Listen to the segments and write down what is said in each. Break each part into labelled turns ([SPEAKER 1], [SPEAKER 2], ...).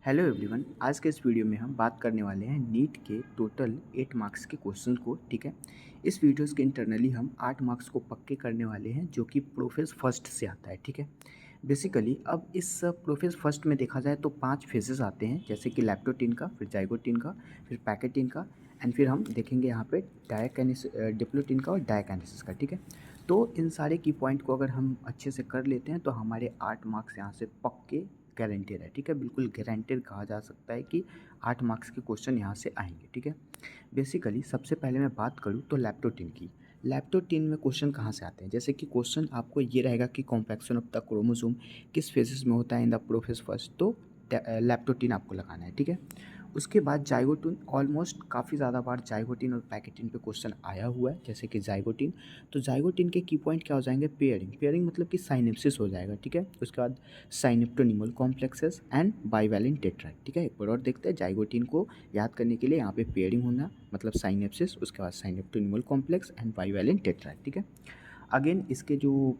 [SPEAKER 1] Hello everyone. आज के इस वीडियो में हम बात करने वाले हैं नीट के टोटल 8 मार्क्स के क्वेश्चन को। ठीक है, इस वीडियोस के इंटरनली हम 8 मार्क्स को पक्के करने वाले हैं जो कि प्रोफेस फर्स्ट से आता है। ठीक है, बेसिकली अब इस प्रोफेस फर्स्ट में देखा जाए तो 5 फेजेस आते हैं, जैसे कि लैप्टोटीन का, फिर जाइगोटीन का, फिर पैकेटीन का, एंड फिर हम देखेंगे यहाँ पे डिप्लोटीन का और डायकाइनेसिस का। ठीक है, तो इन सारे की पॉइंट को अगर हम अच्छे से कर लेते हैं तो हमारे 8 मार्क्स यहाँ से पक्के गारंटेड है। ठीक है, बिल्कुल गारंटेड कहा जा सकता है कि 8 मार्क्स के क्वेश्चन यहाँ से आएंगे। ठीक है, बेसिकली सबसे पहले मैं बात करूँ तो लैप्टोटीन की। लैप्टोटीन में क्वेश्चन कहाँ से आते हैं, जैसे कि क्वेश्चन आपको ये रहेगा कि कॉम्पैक्शन ऑफ द क्रोमोसोम किस फेजेस में होता है इन द प्रोफेस फर्स्ट, तो लैप्टोटीन आपको लगाना है। ठीक है, उसके बाद जाइगोटीन, ऑलमोस्ट काफ़ी ज़्यादा बार जाइगोटीन और पैकेटीन पे क्वेश्चन आया हुआ है, जैसे कि जाइगोटीन। तो जाइगोटीन के की पॉइंट क्या हो जाएंगे, पेयरिंग। पेयरिंग मतलब कि साइनेप्सिस हो जाएगा। ठीक है, उसके बाद साइनेप्टोनिमल कॉम्प्लेक्सेस एंड बाइवैलेंट टेट्राइड। ठीक है, एक बार और देखते हैं। जाइगोटीन को याद करने के लिए यहाँ पे पेयरिंग होना मतलब साइनेप्सिस, उसके बाद साइनेप्टोनिमल कॉम्प्लेक्स एंड बाइवैलेंट टेट्राइड। ठीक है, अगेन इसके जो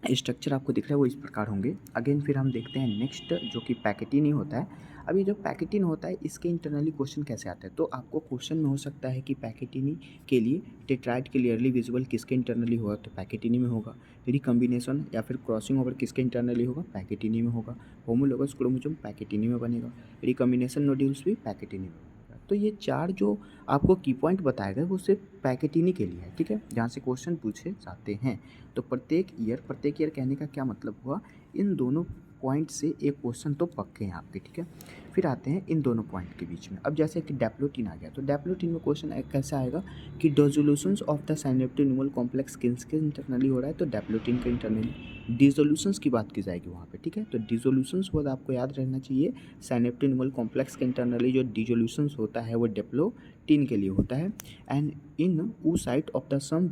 [SPEAKER 1] स्ट्रक्चर आपको दिख रहा है वो इस प्रकार होंगे। अगेन फिर हम देखते हैं नेक्स्ट, जो कि पैकेटिन ही होता है। अब ये जो पैकेटिन होता है इसके इंटरनली क्वेश्चन कैसे आता है, तो आपको क्वेश्चन में हो सकता है कि पैकेटिनी के लिए टेट्राइड क्लियरली विजिबल किसके इंटरनली होगा, तो पैकेटिनी में होगा। रिकम्बिनेशन या फिर क्रॉसिंग ओवर किसके इंटरनली होगा, पैकेटिनी में होगा। होमोलोगस क्रोमोसोम पैकेटिनी में बनेगा। रिकम्बिनेशन नोड्यूल्स भी पैकेटिनी में बनेगा। तो ये 4 जो आपको की पॉइंट बताए गए वो सिर्फ पैकेटिनी के लिए है। ठीक है, जहाँ से क्वेश्चन पूछे जाते हैं। तो प्रत्येक ईयर कहने का क्या मतलब हुआ, इन दोनों पॉइंट से एक क्वेश्चन तो पक्के हैं आपके। ठीक है, फिर आते हैं इन दोनों पॉइंट के बीच में। अब जैसे कि डैप्लोटीन आ गया, तो डैप्लोटीन में क्वेश्चन कैसा आएगा कि डिसोल्यूशंस ऑफ द साइनेप्टोनिमल कॉम्प्लेक्स किसके इंटरनली हो रहा है, तो डैप्लोटीन के इंटरनली डिसोल्यूशंस की बात की जाएगी वहाँ पे। ठीक है, तो डिसोल्यूशंस वर्ड आपको याद रहना चाहिए। साइनेप्टोनिमल कॉम्प्लेक्स के इंटरनली जो डिसोल्यूशंस होता है वो डैप्लोटीन के लिए होता है। And in oocyte of the some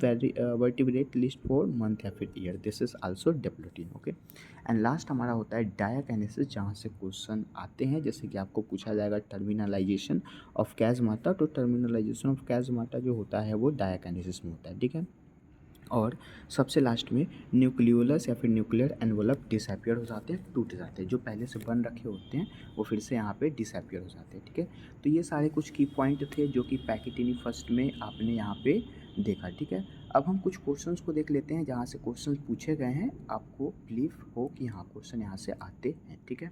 [SPEAKER 1] vertebrate list for month या फिर year, this is also diplotene. Okay, and last हमारा होता है डायाकाइनेसिस, जहाँ से क्वेश्चन आते हैं, जैसे कि आपको पूछा जाएगा टर्मिनलाइजेशन ऑफ कैज़माटा, तो टर्मिनलाइजेशन ऑफ कैज़माटा जो होता है वो डायाकाइनेसिस में होता है। ठीक है, और सबसे लास्ट में न्यूक्लियोलस या फिर न्यूक्लियर एनवलप डिसअपियर हो जाते हैं, टूट जाते हैं। जो पहले से बन रखे होते हैं वो फिर से यहाँ पे डिसअपियर हो जाते हैं। ठीक है, तो ये सारे कुछ की पॉइंट थे जो कि पैकेटिनी फर्स्ट में आपने यहाँ पे देखा। ठीक है, अब हम कुछ क्वेश्चंस को देख लेते हैं जहाँ से क्वेश्चंस पूछे गए हैं, आपको बिलीव हो कि हाँ क्वेश्चन यहाँ से आते हैं। ठीक है,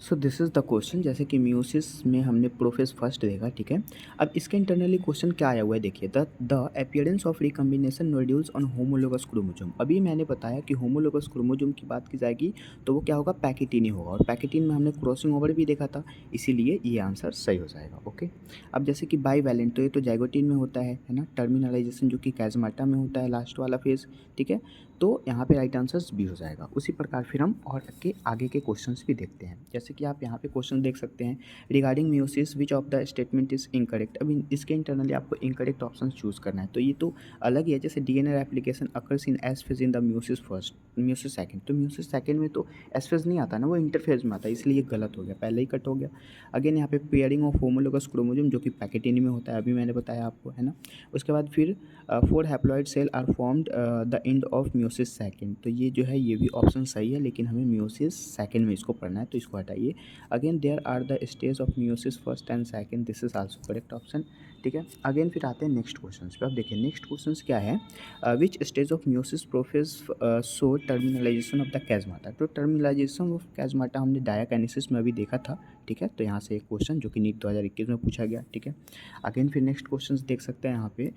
[SPEAKER 1] so this is the question, जैसे कि म्यूसिस में हमने प्रोफेस फर्स्ट देखा। ठीक है, अब इसके इंटरनली क्वेश्चन क्या आया हुआ है, देखिए the appearance of recombination nodules on homologous chromosome. अभी मैंने बताया कि होमोलोगस क्रोमोसोम की बात की जाएगी तो वो क्या होगा, पैकेटिन ही होगा, और पैकेटिन में हमने क्रॉसिंग ओवर भी देखा था, इसीलिए ये आंसर सही हो जाएगा। ओके, अब जैसे कि बाई वैलेंट, तो ये तो जाइगोटीन में होता है ना। टर्मिनलाइजेशन जो कि कैज़माटा में होता है, लास्ट वाला फेज। ठीक है, तो यहाँ पे राइट आंसर्स बी हो जाएगा। उसी प्रकार फिर हम और आगे के क्वेश्चंस भी देखते हैं, जैसे कि आप यहाँ पे क्वेश्चन देख सकते हैं, regarding meiosis which of the statement is incorrect. अब इसके इंटरनली आपको इनकरेक्ट ऑप्शन चूज करना है, तो ये तो अलग ही है। जैसे DNA replication occurs in S phase in the meiosis first, meiosis second, तो म्यूसिस सेकंड में तो एस फेज नहीं आता ना, वो इंटरफेज में आता है, इसलिए ये गलत हो गया, पहले ही कट हो गया। अगेन यहाँ पे पेयरिंग ऑफ होमोलोगस क्रोमोसोम जो कि पैकेटिनी में होता है, अभी मैंने बताया आपको, है ना। उसके बाद फिर 4 haploid cell are formed the end of meiosis second, तो ये जो है ये भी ऑप्शन सही है, लेकिन हमें म्यूसिस सेकंड में इसको पढ़ना है, तो इसको हटाइए। Again there are the stage of meiosis first and second, this is also correct option. ठीक है, अगेन फिर आते हैं नेक्स्ट क्वेश्चन पे। अब देखिए नेक्स्ट क्वेश्चन क्या है, which stage of meiosis prophase shows terminalisation of the chiasmata. तो टर्मिनलाइजेशन ऑफ कैज़माटा हमने डायाकाइनेसिस में अभी देखा था। ठीक है, तो यहाँ से एक क्वेश्चन जो कि नीट 2021 में पूछा गया। ठीक है, अगेन फिर नेक्स्ट क्वेश्चन देख सकते हैं यहाँ पे,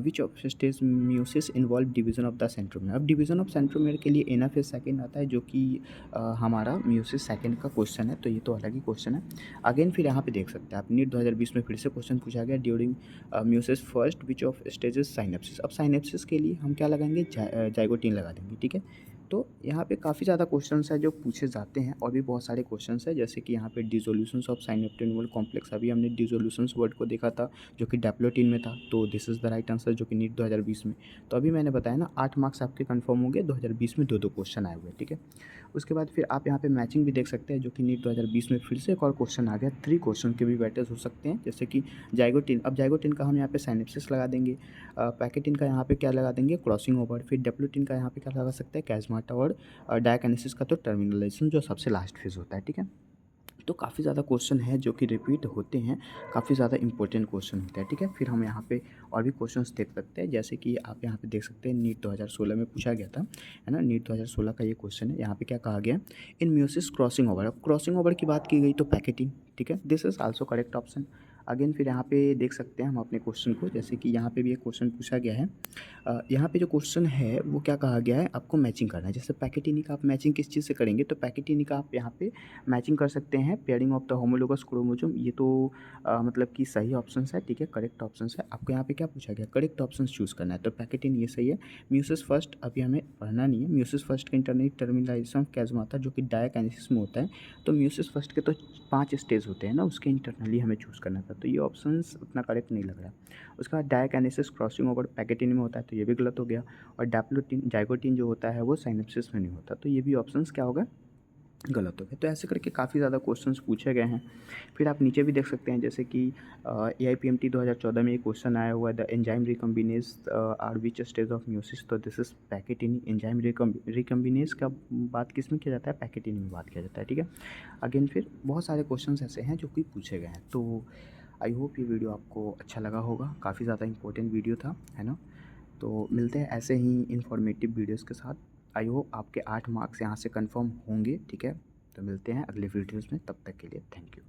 [SPEAKER 1] which of stage meiosis involve division of the centromere. अब डिवीजन ऑफ सेंट्रोमियर के लिए एना फेज सेकेंड आता है, जो कि हमारा म्यूसिस सेकेंड का क्वेश्चन है, तो ये तो अलग ही क्वेश्चन है। अगेन फिर यहाँ पे देख सकते हैं आप, नीट 2020 में फिर से क्वेश्चन पूछा गया, during meiosis first which of stages synapsis. अब साइनेप्सिस के लिए हम क्या लगाएंगे, जाइगोटीन लगा देंगे। ठीक है, तो यहाँ पे काफ़ी ज़्यादा क्वेश्चंस है जो पूछे जाते हैं, और भी बहुत सारे क्वेश्चंस है, जैसे कि यहाँ पे डिसोल्यूशंस ऑफ साइनेप्टोनिमल कॉम्प्लेक्स, अभी हमने डिसोल्यूशंस वर्ड को देखा था जो कि डैप्लोटीन में था, तो this is the right answer, जो कि नीट 2020 में। तो अभी मैंने बताया ना 8 मार्क्स आपके कंफर्म हो गए, 2020 में 2-2 क्वेश्चन आए हुए। ठीक है, उसके बाद फिर आप यहाँ पे मैचिंग भी देख सकते हैं, जो कि नीट 2020 में फिर से एक और क्वेश्चन आ गया, 3 क्वेश्चन के भी वेटेज हो सकते हैं, जैसे कि जाइगोटीन। अब जाइगोटीन का हम यहाँ पे साइनेप्सिस लगा देंगे, पैकेटिन का यहाँ पे क्या लगा देंगे, क्रॉसिंग ओवर, फिर डैप्लोटीन का यहाँ पे क्या लगा सकते हैं, कैज़माटा, और डायकाइनेसिस का तो टर्मिनलाइजेशन जो सबसे लास्ट फेज होता है। ठीक है, तो काफ़ी ज़्यादा क्वेश्चन है जो कि रिपीट होते हैं, काफ़ी ज़्यादा इंपॉर्टेंट क्वेश्चन होते हैं, ठीक है। फिर हम यहाँ पे और भी क्वेश्चंस देख सकते हैं, जैसे कि आप यहाँ पे देख सकते हैं नीट 2016 में पूछा गया था, है ना। नीट 2016 का ये क्वेश्चन है। यहाँ पे क्या कहा गया है, इन म्यूसिस क्रॉसिंग ओवर। अब क्रॉसिंग ओवर की बात की गई तो पैकेटिंग, ठीक है, this is also correct option. Again फिर यहाँ पे देख सकते हैं हम अपने क्वेश्चन को, जैसे कि यहाँ पे भी एक क्वेश्चन पूछा गया है। यहाँ पे जो क्वेश्चन है वो क्या कहा गया है, आपको मैचिंग करना है। जैसे पैकेटिनी का आप मैचिंग किस चीज़ से करेंगे, तो पैकेटिनी का आप यहाँ पे मैचिंग कर सकते हैं pairing of the homologous chromosome. ये तो मतलब कि सही ऑप्शन है, ठीक है, करेक्ट ऑप्शन है। आपको यहाँ पे क्या पूछा गया, करेक्ट ऑप्शन चूज़ करना है, तो पैकेटिन ये सही है। म्यूसिस फर्स्ट अभी हमें पढ़ना नहीं है। म्यूसिस फर्स्ट का इंटरनेट टर्मिनाइजेशन कैज़मा था, जो कि डायकाइनेसिस में होता है। तो म्यूसिस फर्स्ट के तो 5 स्टेज होते हैं ना, उसके इंटरनली हमें चूज़ करना था, तो ये ऑप्शन उतना करेक्ट नहीं लग रहा। उसके बाद डायकाइनेसिस क्रॉसिंग ओवर पैकेटिन में होता है, तो ये भी गलत हो गया। और डैप्लोटिन जाइगोटिन जो होता है वो साइनेप्सिस में नहीं होता, तो ये भी ऑप्शन क्या होगा, गलत हो गया। तो ऐसे करके काफ़ी ज़्यादा क्वेश्चंस पूछे गए हैं। फिर आप नीचे भी देख सकते हैं, जैसे कि AIPMT 2014 में एक क्वेश्चन आया हुआ है, the enzyme recombinase are which stage of meiosis, तो this is pachytene. Enzyme recombinase का बात किस में किया जाता है, पैकेटिनी में बात किया जाता है, ठीक है। अगेन फिर बहुत सारे क्वेश्चन ऐसे हैं जो कि पूछे गए हैं। तो आई होप ये वीडियो आपको अच्छा लगा होगा, काफ़ी ज़्यादा इंपॉर्टेंट वीडियो था, है ना। तो मिलते हैं ऐसे ही इन्फॉर्मेटिव वीडियोज़ के साथ। आई होप आपके 8 मार्क्स यहाँ से कंफर्म होंगे, ठीक है। तो मिलते हैं अगले वीडियोज़ में, तब तक के लिए थैंक यू।